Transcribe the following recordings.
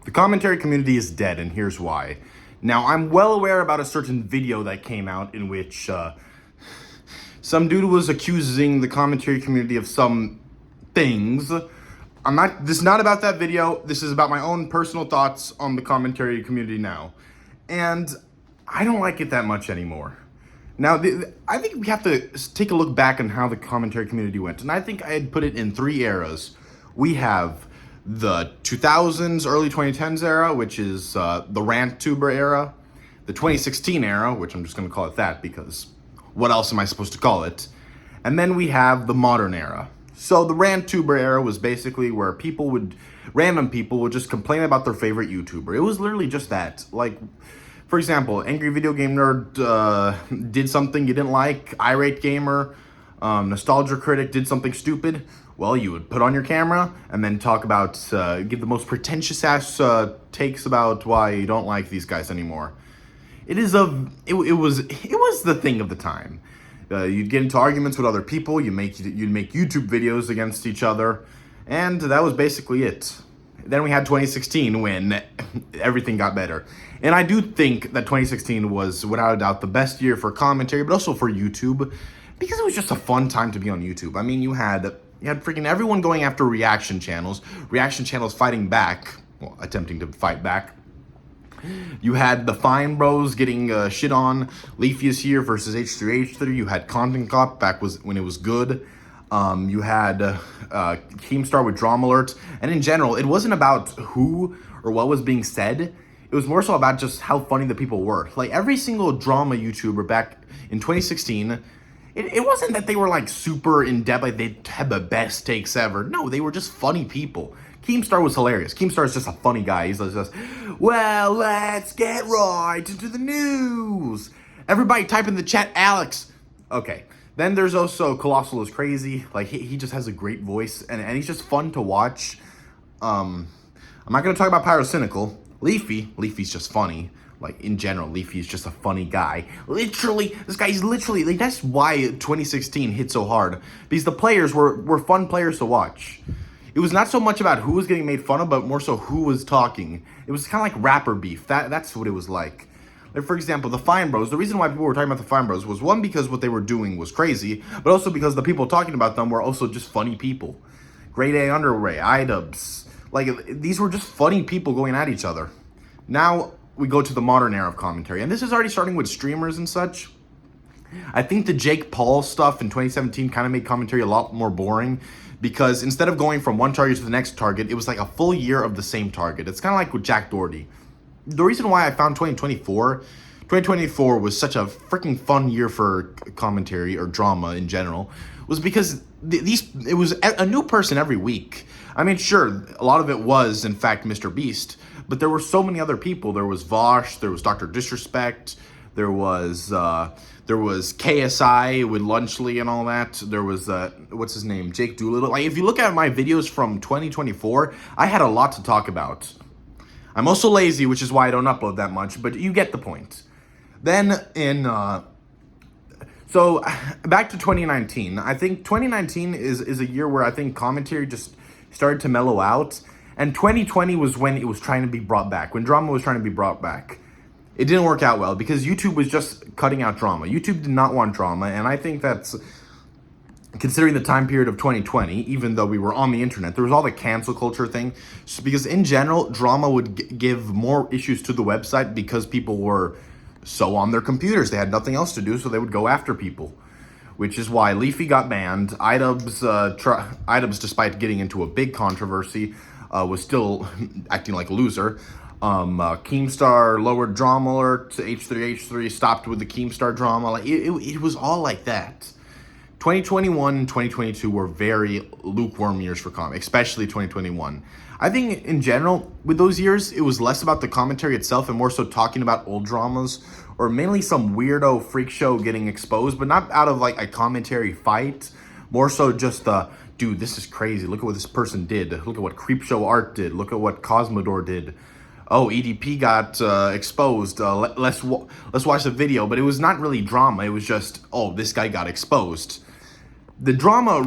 The commentary community is dead, and here's why. Now, I'm well aware about a certain video that came out in which some dude was accusing the commentary community of some things. This is not about that video. This is about my own personal thoughts on the commentary community now. And I don't like it that much anymore. Now, I think we have to take a look back on how the commentary community went. And I think I'd put it in three eras. We have the 2000s, early 2010s era, which is the RantTuber era. The 2016 era, which I'm just going to call it that because what else am I supposed to call it? And then we have the modern era. So the RantTuber era was basically where random people would just complain about their favorite YouTuber. It was literally just that. Like, for example, Angry Video Game Nerd did something you didn't like. Irate Gamer, Nostalgia Critic did something stupid. Well, you would put on your camera and then talk about, give the most pretentious ass takes about why you don't like these guys anymore. It was the thing of the time. You'd get into arguments with other people. You'd make YouTube videos against each other, and that was basically it. Then we had 2016 when everything got better, and I do think that 2016 was without a doubt the best year for commentary, but also for YouTube, because it was just a fun time to be on YouTube. I mean, you had freaking everyone going after reaction channels fighting back, well, attempting to fight back. You had the Fine Bros getting shit on. Leafy is here versus H3H3. You had Content Cop back when it was good. You had Keemstar with Drama Alert. And in general, it wasn't about who or what was being said. It was more so about just how funny the people were. Like, every single drama YouTuber back in 2016, it wasn't that they were like super in-depth, like they had the best takes ever. No, they were just funny people. Keemstar was hilarious. Keemstar is just a funny guy. He's just, well, let's get right into the news. Everybody type in the chat, Alex. Okay. Then there's also Colossal is Crazy. Like, he just has a great voice, and he's just fun to watch. I'm not going to talk about Pyrocynical. Leafy's just funny. Like, in general, Leafy's just a funny guy. Literally, this guy's literally, like, that's why 2016 hit so hard. Because the players were fun players to watch. It was not so much about who was getting made fun of, but more so who was talking. It was kind of like rapper beef. That's what it was like. Like, for example, the Fine Bros. The reason why people were talking about the Fine Bros was, one, because what they were doing was crazy, but also because the people talking about them were also just funny people. Grade A Underway, iDubbbz. Like, these were just funny people going at each other. Now we go to the modern era of commentary, and this is already starting with streamers and such. I think the Jake Paul stuff in 2017 kind of made commentary a lot more boring, because instead of going from one target to the next target, it was like a full year of the same target. It's kind of like with Jack Doherty. The reason why I found 2024 was such a freaking fun year for commentary or drama in general, was because it was a new person every week. I mean, sure, a lot of it was, in fact, Mr. Beast, but there were so many other people. There was Vosh, there was Dr. Disrespect, there was KSI with Lunchley and all that. There was, what's his name? Jake Doolittle. Like, if you look at my videos from 2024, I had a lot to talk about. I'm also lazy, which is why I don't upload that much, but you get the point. Then so back to 2019. I think 2019 is a year where I think commentary just started to mellow out. And 2020 was when it was trying to be brought back, when drama was trying to be brought back. It didn't work out well because YouTube was just cutting out drama. YouTube did not want drama, and I think that's, considering the time period of 2020, even though we were on the internet, there was all the cancel culture thing. Because in general, drama would give more issues to the website because people were so on their computers. They had nothing else to do, so they would go after people. Which is why Leafy got banned. iDubbbz, despite getting into a big controversy, was still acting like a loser. Keemstar lowered Drama Alert. H3H3 stopped with the Keemstar drama. Like, it was all like that. 2021 and 2022 were very lukewarm years for comedy, especially 2021. I think in general, with those years, it was less about the commentary itself and more so talking about old dramas, or mainly some weirdo freak show getting exposed, but not out of like a commentary fight. More so just dude, this is crazy. Look at what this person did. Look at what Creepshow Art did. Look at what Cosmodor did. Oh, EDP got exposed. Let's watch the video. But it was not really drama. It was just, oh, this guy got exposed. The drama,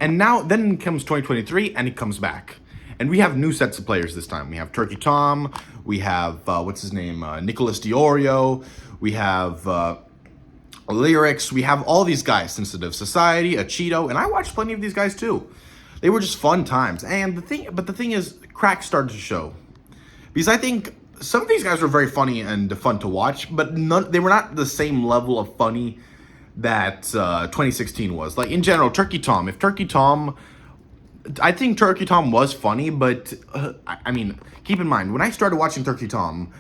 and now then comes 2023, and it comes back. And we have new sets of players this time. We have Turkey Tom, we have, what's his name, Nicholas Diorio, we have Lyrics, we have all these guys, Sensitive Society, Cheeto, and I watched plenty of these guys too. They were just fun times. And the thing is, cracks started to show. Because I think some of these guys were very funny and fun to watch, but they were not the same level of funny that 2016 was. Like, in general, Turkey Tom. I think Turkey Tom was funny, but, I mean, keep in mind, when I started watching Turkey Tom,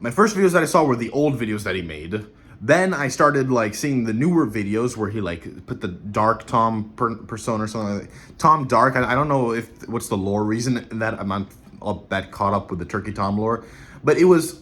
my first videos that I saw were the old videos that he made. Then I started, like, seeing the newer videos where he, like, put the Dark Tom persona or something like that. Tom Dark, I don't know what's the lore reason that I'm not that caught up with the Turkey Tom lore. But it was...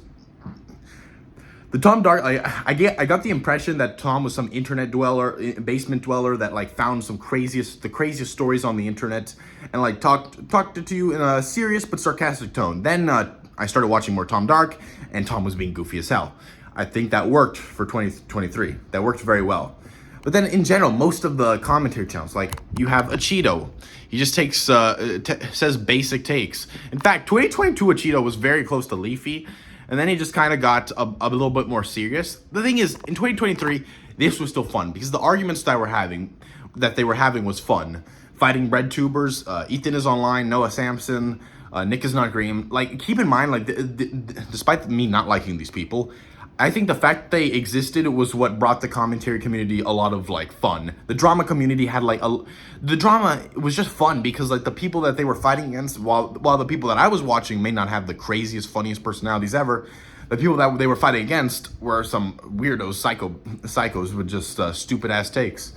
The Tom Dark, I got the impression that Tom was some internet dweller, basement dweller that, like, found the craziest stories on the internet and, like, talked to you in a serious but sarcastic tone. Then I started watching more Tom Dark, and Tom was being goofy as hell. I think that worked for 2023. That worked very well. But then in general, most of the commentary channels, like you have Cheeto, he just takes says basic takes. In fact, 2022 Cheeto was very close to Leafy, and then he just kind of got a little bit more serious. The thing is, in 2023, this was still fun because the arguments that they were having was fun. Fighting red tubers, Ethan is online, Noah Sampson, Nick is not green. Like, keep in mind, like, despite me not liking these people, I think the fact they existed was what brought the commentary community a lot of, like, fun. The drama community had, like, the drama was just fun because, like, the people that they were fighting against, while the people that I was watching may not have the craziest, funniest personalities ever, the people that they were fighting against were some weirdos, psychos with just stupid-ass takes.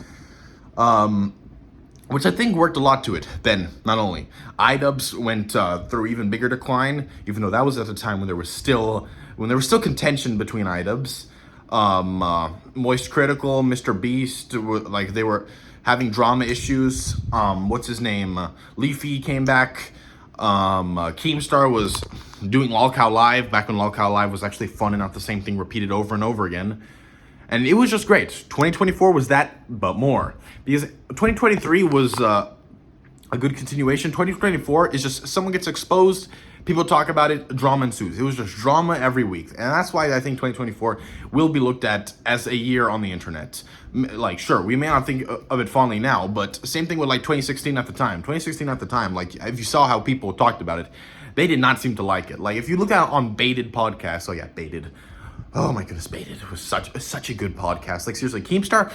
Which I think worked a lot to it. Then, not only. iDubbbz went through even bigger decline, even though that was at the time when there was still contention between iDubbbz. Moist Critical, Mr. Beast, like, they were having drama issues. What's his name? Leafy came back. Keemstar was doing Lolcow Live, back when Lolcow Live was actually fun and not the same thing repeated over and over again. And it was just great. 2024 was that, but more. Because 2023 was a good continuation. 2024 is just someone gets exposed, people talk about it, drama ensues. It was just drama every week. And that's why I think 2024 will be looked at as a year on the internet. Like, sure, we may not think of it fondly now, but same thing with, like, 2016 at the time. 2016 at the time, like, if you saw how people talked about it, they did not seem to like it. Like, if you look at it on Baited podcasts, Baited. Oh my goodness, Baited was such a good podcast. Like, seriously, Keemstar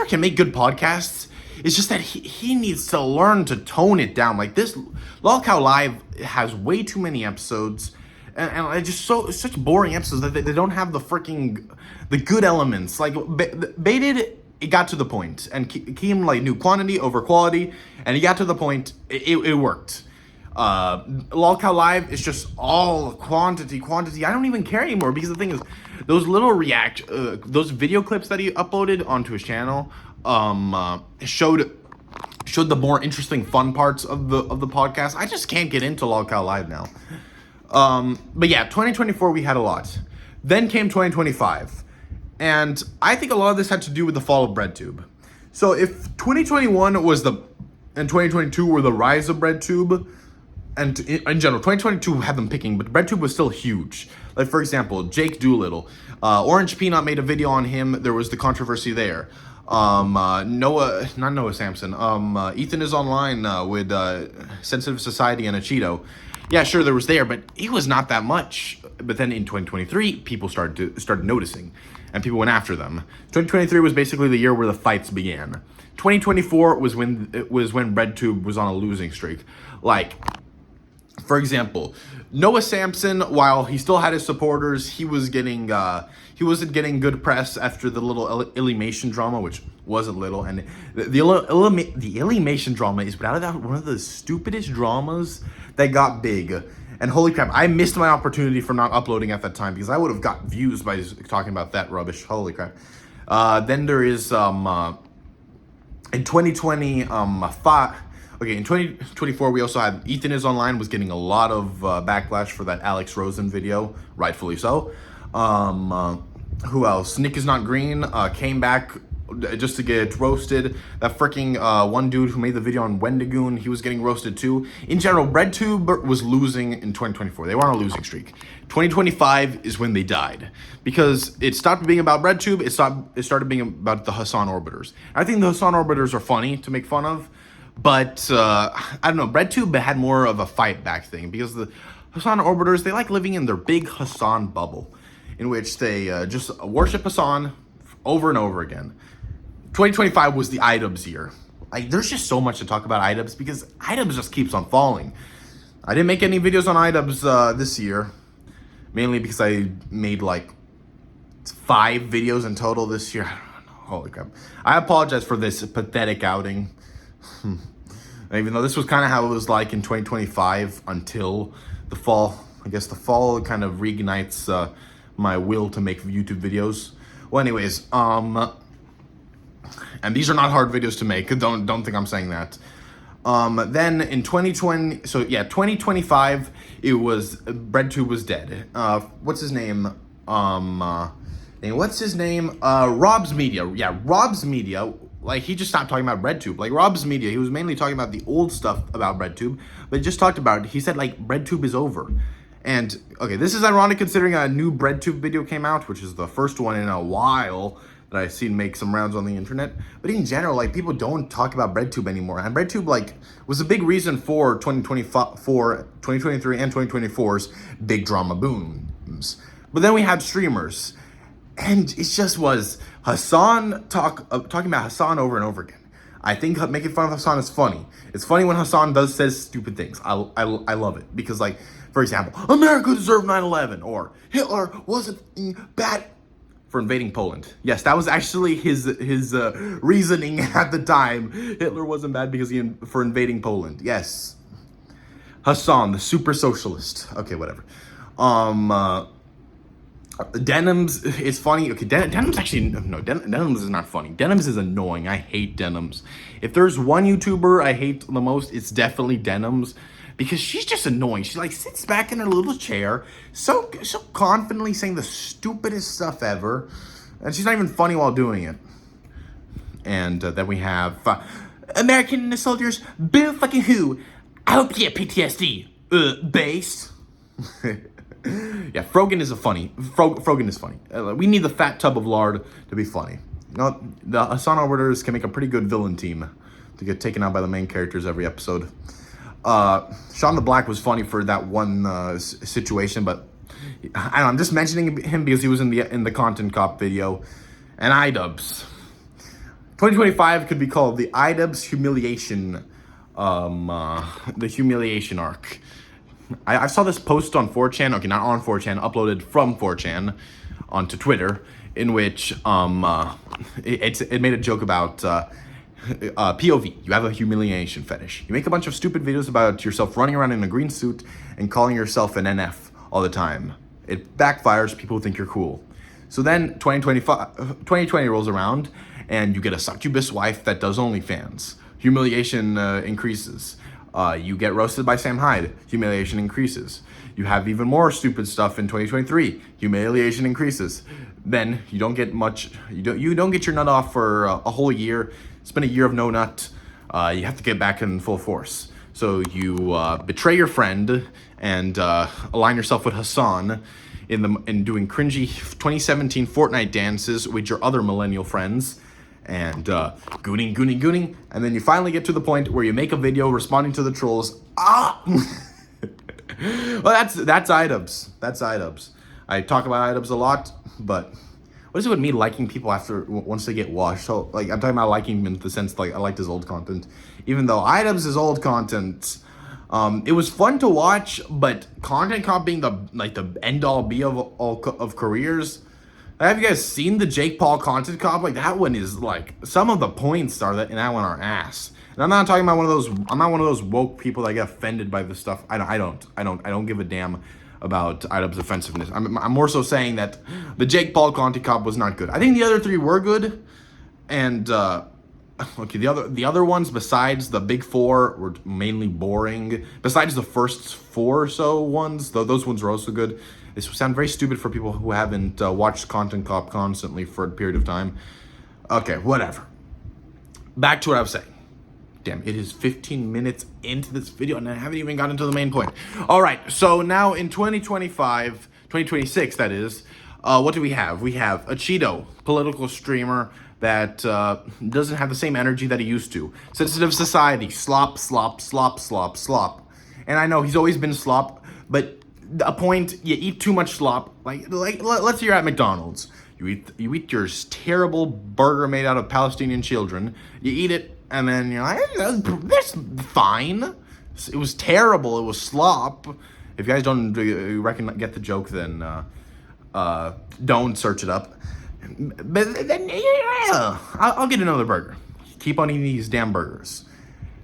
can make good podcasts. It's just that he needs to learn to tone it down. Like, this Lolcow Live has way too many episodes, and just such boring episodes that they don't have the good elements. Like, Baited, it got to the point, and Keem, like, knew quantity over quality, and he got to the point. It worked. Lolcow Live is just all quantity. I don't even care anymore because the thing is, those little those video clips that he uploaded onto his channel, showed the more interesting, fun parts of the podcast. I just can't get into Lolcow Live now. But yeah, 2024 we had a lot. Then came 2025, and I think a lot of this had to do with the fall of BreadTube. So if 2021 and 2022 were the rise of BreadTube, and in general, 2022 had them picking, but BreadTube was still huge. Like, for example, Jake Doolittle. Orange Peanut made a video on him. There was the controversy there. Not Noah Sampson. Ethan is online with Sensitive Society and Cheeto. Yeah, sure, there was there, but it was not that much. But then in 2023, people started noticing, and people went after them. 2023 was basically the year where the fights began. 2024 was when BreadTube was on a losing streak. Like, for example, Noah Sampson, while he still had his supporters, he wasn't getting good press after the little Illymation drama, which wasn't little. And the Illymation drama is, without a doubt, one of the stupidest dramas that got big. And holy crap, I missed my opportunity for not uploading at that time because I would have got views by just talking about that rubbish. Holy crap. Then there is in 2025. Okay, in 2024, we also had Ethan is Online was getting a lot of backlash for that Alex Rosen video, rightfully so. Who else? Nick is Not Green came back just to get roasted. That freaking one dude who made the video on Wendigoon, he was getting roasted too. In general, BreadTube was losing in 2024. They were on a losing streak. 2025 is when they died, because it stopped being about BreadTube. It started being about the Hassan Orbiters. I think the Hassan Orbiters are funny to make fun of, but I don't know. BreadTube had more of a fight back thing, because the Hassan Orbiters, they like living in their big Hassan bubble, in which they just worship Hassan over and over again. 2025 was the iDubbbz year. There's just so much to talk about iDubbbz, because iDubbbz just keeps on falling. I didn't make any videos on iDubbbz this year, mainly because I made like 5 videos in total this year. I don't know. Holy crap. I apologize for this pathetic outing. Even though this was kind of how it was like in 2025 until the fall. I guess the fall kind of reignites my will to make YouTube videos. Well, anyways, and these are not hard videos to make. Don't think I'm saying that. Then in 2020, so yeah, 2025, it was BreadTube was dead. What's his name? What's his name? Rob's Media. Yeah, Rob's Media. Like, he just stopped talking about BreadTube. Like, Rob's Media, he was mainly talking about the old stuff about BreadTube, but he just talked about it. He said, like, BreadTube is over. And, okay, this is ironic considering a new BreadTube video came out, which is the first one in a while that I've seen make some rounds on the internet. But in general, like, people don't talk about BreadTube anymore. And BreadTube, like, was a big reason for 2023 and 2024's big drama booms. But then we had streamers. And it just was Hassan talking about Hassan over and over again. I think making fun of Hassan is funny. It's funny when Hassan says stupid things. I love it. Because, like, for example, America deserved 9/11, or Hitler wasn't bad for invading Poland. Yes, that was actually his reasoning at the time. Hitler wasn't bad because for invading Poland. Yes. Hassan, the super socialist. Okay, whatever. Denims is funny. Okay, Denims actually, no, Denims is not funny. Denims is annoying. I hate Denims. If there's one YouTuber I hate the most, it's definitely Denims, because she's just annoying. She like sits back in her little chair, so confidently saying the stupidest stuff ever, and she's not even funny while doing it. And then we have American soldiers, boo fucking who? I hope you get PTSD. Base. Yeah, Frogan is funny. Frogan is funny. We need the fat tub of lard to be funny. You know, the Hassan Orbiters can make a pretty good villain team to get taken out by the main characters every episode. Sean the Black was funny for that one situation, but I don't know, I'm just mentioning him because he was in the Content Cop video. And iDubbbz. 2025 could be called the iDubbbz humiliation, the humiliation arc. I saw this post on 4chan, okay, not on 4chan, uploaded from 4chan onto Twitter, in which it made a joke about POV. You have a humiliation fetish. You make a bunch of stupid videos about yourself running around in a green suit and calling yourself an NF all the time. It backfires, people think you're cool. So then 2020 rolls around, and you get a succubus wife that does OnlyFans. Humiliation increases. You get roasted by Sam Hyde. Humiliation increases. You have even more stupid stuff in 2023. Humiliation increases. Then you don't get much. You don't get your nut off for a whole year. It's been a year of no nut. You have to get back in full force. So you betray your friend and align yourself with Hassan in doing cringy 2017 Fortnite dances with your other millennial friends. And gooning, and then you finally get to the point where you make a video responding to the trolls. Well, that's iDubbbz. That's iDubbbz. I talk about iDubbbz a lot, but what is it with me liking people once they get washed? So, like, I'm talking about liking him in the sense, like, I liked his old content, even though iDubbbz is old content. It was fun to watch, but Content Cop being the end all be of careers. Have you guys seen the Jake Paul Content Cop? Like, that one is like, some of the points in that one are ass. And I'm not talking about I'm not one of those woke people that get offended by this stuff. I don't give a damn about iDubbbz offensiveness. I'm more so saying that the Jake Paul Content Cop was not good. I think the other 3 were good, and okay, the other ones besides the big 4 were mainly boring. Besides the first 4 or so ones, those ones were also good. This would sound very stupid for people who haven't watched Content Cop constantly for a period of time. Okay, whatever. Back to what I was saying. Damn, it is 15 minutes into this video and I haven't even gotten to the main point. All right, so now in 2026, that is, what do we have? We have a Cheeto, political streamer that doesn't have the same energy that he used to. Sensitive Society, slop, slop, slop, slop, slop. And I know he's always been slop, but a point, you eat too much slop. Like let's say you're at McDonald's. You eat your terrible burger made out of Palestinian children. You eat it, and then you're like, that's fine. It was terrible. It was slop. If you guys don't get the joke, then don't search it up. But then, yeah, I'll get another burger. Keep on eating these damn burgers.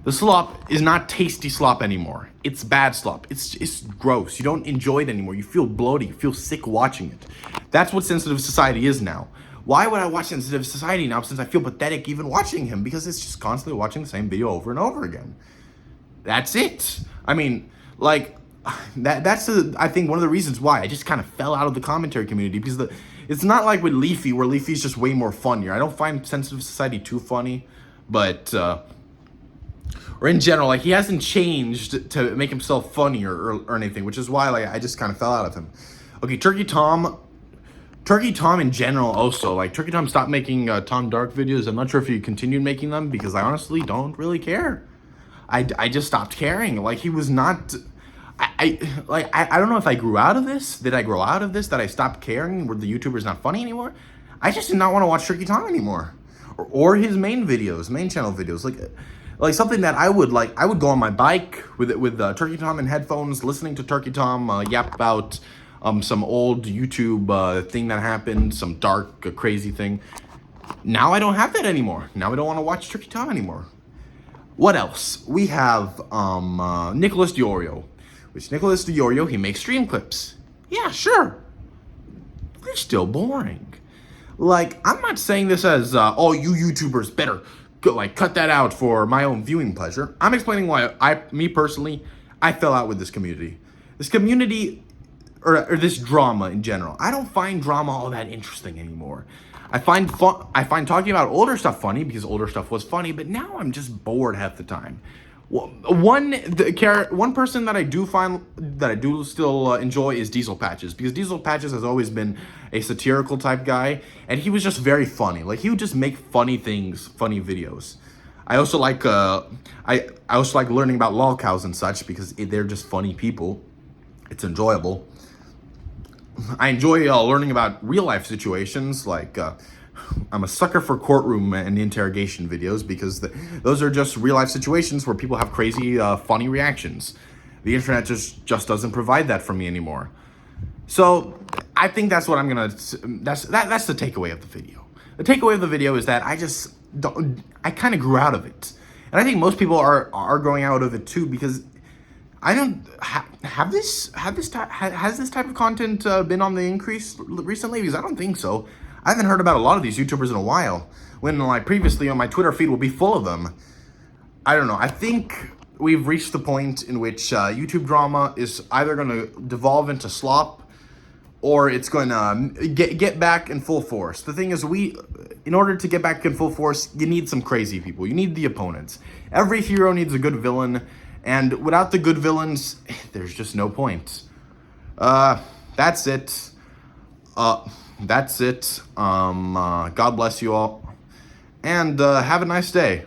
The slop is not tasty slop anymore. It's bad slop. It's gross. You don't enjoy it anymore. You feel bloated. You feel sick watching it. That's what Sensitive Society is now. Why would I watch Sensitive Society now since I feel pathetic even watching him? Because it's just constantly watching the same video over and over again. That's it. I mean, like, that's I think one of the reasons why I just kind of fell out of the commentary community, because it's not like with Leafy, where Leafy's just way more funnier. I don't find Sensitive Society too funny, but or in general, like, he hasn't changed to make himself funnier or anything, which is why, like, I just kind of fell out of him. Okay, Turkey Tom in general also, like, Turkey Tom stopped making Tom Dark videos. I'm not sure if he continued making them, because I honestly don't really care. I just stopped caring. Like, he was not, I don't know if I grew out of this. Did I grow out of this, that I stopped caring, where the YouTuber's not funny anymore? I just did not want to watch Turkey Tom anymore. Or his main channel videos, like something that I would go on my bike with Turkey Tom in headphones, listening to Turkey Tom yap about some old YouTube thing that happened, some dark, crazy thing. Now I don't have that anymore. Now I don't want to watch Turkey Tom anymore. What else? We have Nicholas Diorio, which Nicholas Diorio, he makes stream clips. Yeah, sure. They're still boring. Like, I'm not saying this as, oh, you YouTubers better cut that out for my own viewing pleasure. I'm explaining why me personally, I fell out with this community. This community, or this drama in general. I don't find drama all that interesting anymore. I find talking about older stuff funny because older stuff was funny, but now I'm just bored half the time. One person that I do still enjoy is Diesel Patches, because Diesel Patches has always been a satirical type guy, and he was just very funny. Like, he would just make funny things, funny videos. I also like learning about lolcows and such, because they're just funny people. It's enjoyable. I enjoy learning about real life situations, like I'm a sucker for courtroom and interrogation videos, because those are just real life situations where people have crazy, funny reactions. The internet just doesn't provide that for me anymore. So I think that's what I'm gonna. That's the takeaway of the video. The takeaway of the video is that I kind of grew out of it, and I think most people are growing out of it too, because I don't has this type of content been on the increase recently? Because I don't think so. I haven't heard about a lot of these YouTubers in a while, when like previously on my Twitter feed will be full of them. I don't know. I think we've reached the point in which YouTube drama is either going to devolve into slop, or it's going to get back in full force. The thing is, in order to get back in full force, you need some crazy people. You need the opponents. Every hero needs a good villain, and without the good villains, there's just no point. That's it. God bless you all, and have a nice day.